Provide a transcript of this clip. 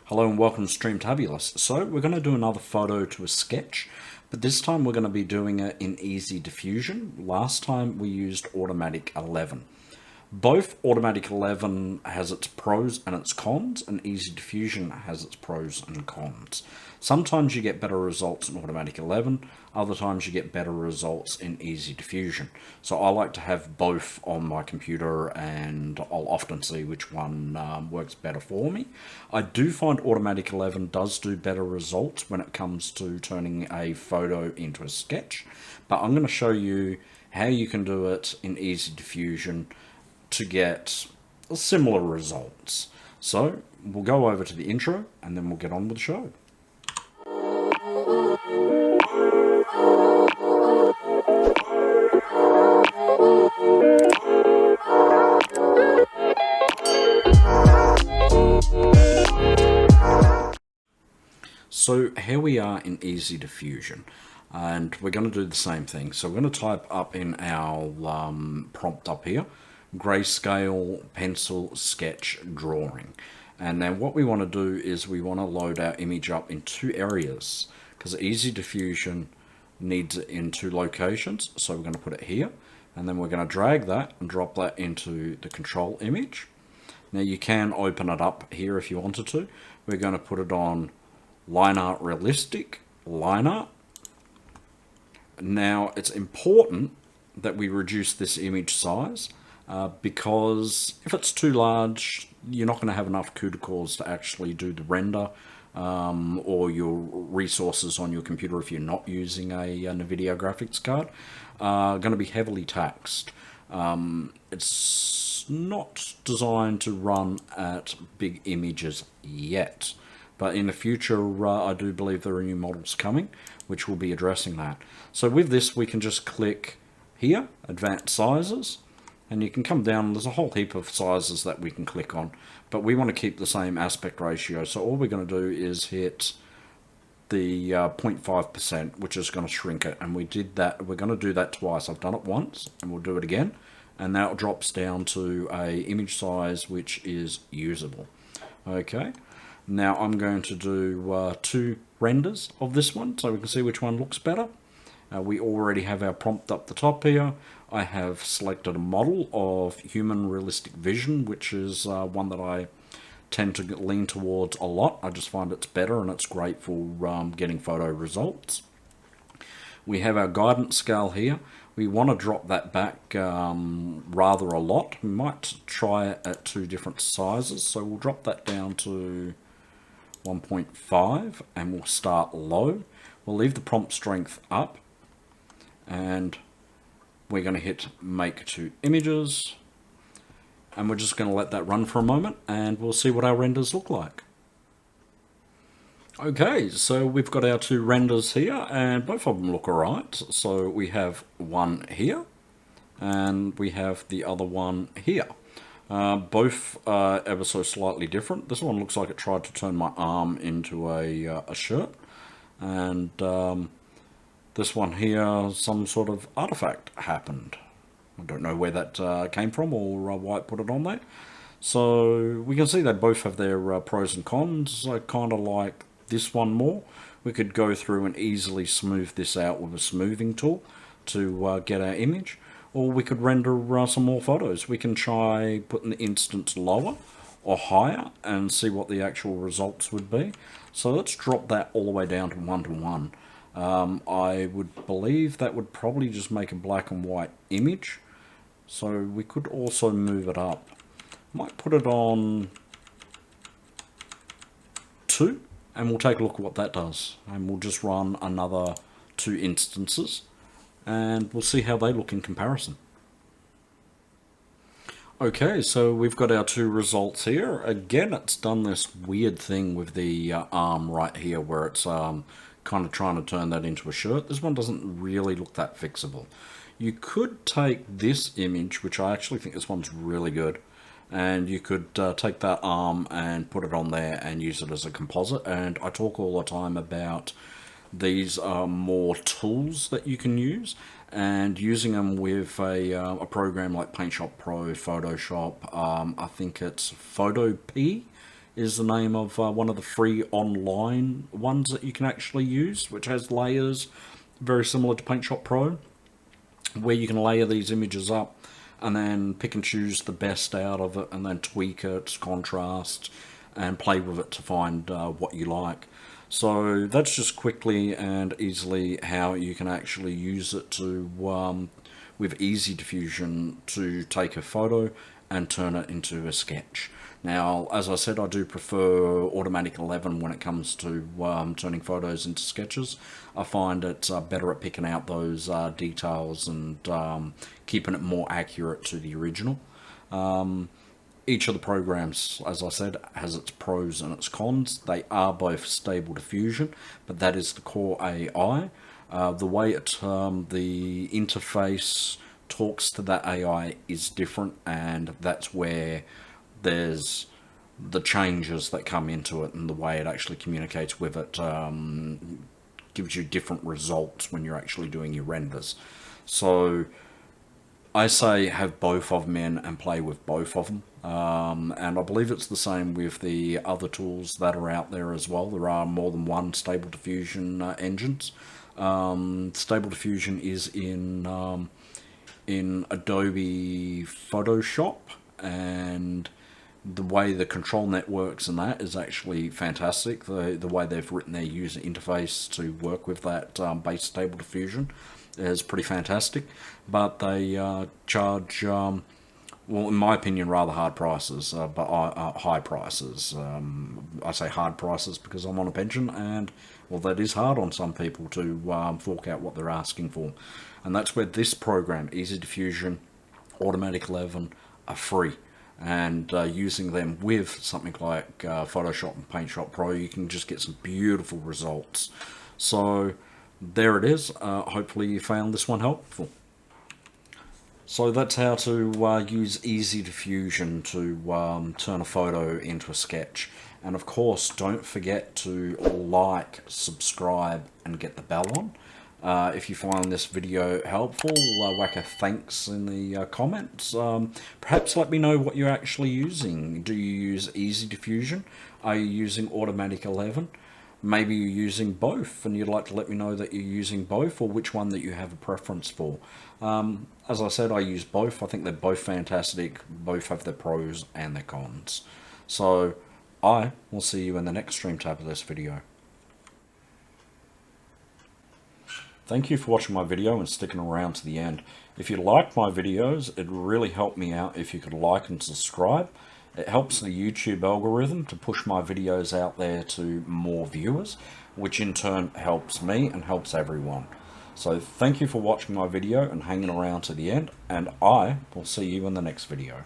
Hello and welcome to Stream Tabulous. So we're going to do another photo to a sketch, but this time we're going to be doing it in Easy Diffusion. Last time we used Automatic 11. Both Automatic 11 has its pros and its cons, and Easy Diffusion has its pros and cons. Sometimes you get better results in Automatic 11, other times you get better results in Easy Diffusion. So I like to have both on my computer, and I'll often see which one works better for me. I do find Automatic 11 does do better results when it comes to turning a photo into a sketch, but I'm going to show you how you can do it in Easy Diffusion to get similar results. So we'll go over to the intro and then we'll get on with the show. So here we are in Easy Diffusion, and we're going to do the same thing. So we're going to type up in our prompt up here, grayscale pencil sketch drawing. And then what we want to do is we want to load our image up in two areas, because Easy Diffusion needs it in two locations. So we're going to put it here, and then we're going to drag that and drop that into the control image. Now you can open it up here if you wanted to. We're going to put it on line art realistic, line art. Now it's important that we reduce this image size because if it's too large, you're not going to have enough CUDA cores to actually do the render or your resources on your computer if you're not using a NVIDIA graphics card are going to be heavily taxed. It's not designed to run at big images yet. But in the future, I do believe there are new models coming, which will be addressing that. So with this, we can just click here, Advanced Sizes, and you can come down. There's a whole heap of sizes that we can click on, but we want to keep the same aspect ratio. So all we're going to do is hit the 0.5%, which is going to shrink it. And we did that. We're going to do that twice. I've done it once, and we'll do it again. And now it drops down to a image size which is usable. Okay. Now I'm going to do two renders of this one so we can see which one looks better. We already have our prompt up the top here. I have selected a model of human realistic vision, which is one that I tend to lean towards a lot. I just find it's better and it's great for getting photo results. We have our guidance scale here. We want to drop that back rather a lot. We might try it at two different sizes. So we'll drop that down to 1.5 and we'll start low. We'll leave the prompt strength up and we're going to hit make to images, and we're just going to let that run for a moment and we'll see what our renders look like. Okay, so we've got our two renders here and both of them look alright. So we have one here and we have the other one here. Both are ever so slightly different. This one looks like it tried to turn my arm into a shirt, and this one here, some sort of artifact happened. I don't know where that came from or why it put it on there. So we can see they both have their pros and cons. I kind of like this one more. We could go through and easily smooth this out with a smoothing tool to get our image. Or we could render some more photos. We can try putting the instance lower or higher and see what the actual results would be. So let's drop that all the way down to 1 to 1. I would believe that would probably just make a black and white image. So we could also move it up. Might put it on 2 and we'll take a look at what that does. And we'll just run another 2 instances. And we'll see how they look in comparison. Okay, so we've got our two results here. Again, it's done this weird thing with the arm right here where it's kind of trying to turn that into a shirt. This one doesn't really look that fixable. You could take this image, which I actually think this one's really good, and you could take that arm and put it on there and use it as a composite. And I talk all the time about these are more tools that you can use, and using them with a program like Paint Shop Pro, Photoshop, I think it's Photo P is the name of one of the free online ones that you can actually use, which has layers very similar to PaintShop Pro, where you can layer these images up and then pick and choose the best out of it and then tweak it, contrast, and play with it to find what you like. So that's just quickly and easily how you can actually use it to, with easy diffusion, to take a photo and turn it into a sketch. Now, as I said, I do prefer Automatic 11 when it comes to turning photos into sketches. I find it's better at picking out those details and keeping it more accurate to the original. Each of the programs, as I said, has its pros and its cons. They are both stable diffusion, but that is the core AI. The way the interface talks to that AI is different, and that's where there's the changes that come into it, and the way it actually communicates with it gives you different results when you're actually doing your renders. So I say have both of them in and play with both of them. And I believe it's the same with the other tools that are out there as well. There are more than one Stable Diffusion engines. Stable Diffusion is in Adobe Photoshop, and the way the control net works and that is actually fantastic. The way they've written their user interface to work with that base Stable Diffusion is pretty fantastic. But they charge, well, in my opinion, rather hard prices, but high prices. I say hard prices because I'm on a pension, and well, that is hard on some people to fork out what they're asking for. And that's where this program, Easy Diffusion, Automatic 11, are free. And using them with something like Photoshop and PaintShop Pro, you can just get some beautiful results. So there it is. Hopefully you found this one helpful. So that's how to use Easy Diffusion to turn a photo into a sketch. And of course, don't forget to like, subscribe, and get the bell on. If you find this video helpful, whack a thanks in the comments. Perhaps let me know what you're actually using. Do you use Easy Diffusion? Are you using Automatic 11? Maybe you're using both and you'd like to let me know that you're using both, or which one that you have a preference for. As I said, I use both. I think they're both fantastic. Both have their pros and their cons. So I will see you in the next stream tab of this video. Thank you for watching my video and sticking around to the end. If you like my videos, it'd really help me out if you could like and subscribe. It helps the YouTube algorithm to push my videos out there to more viewers, which in turn helps me and helps everyone. So thank you for watching my video and hanging around to the end, and I will see you in the next video.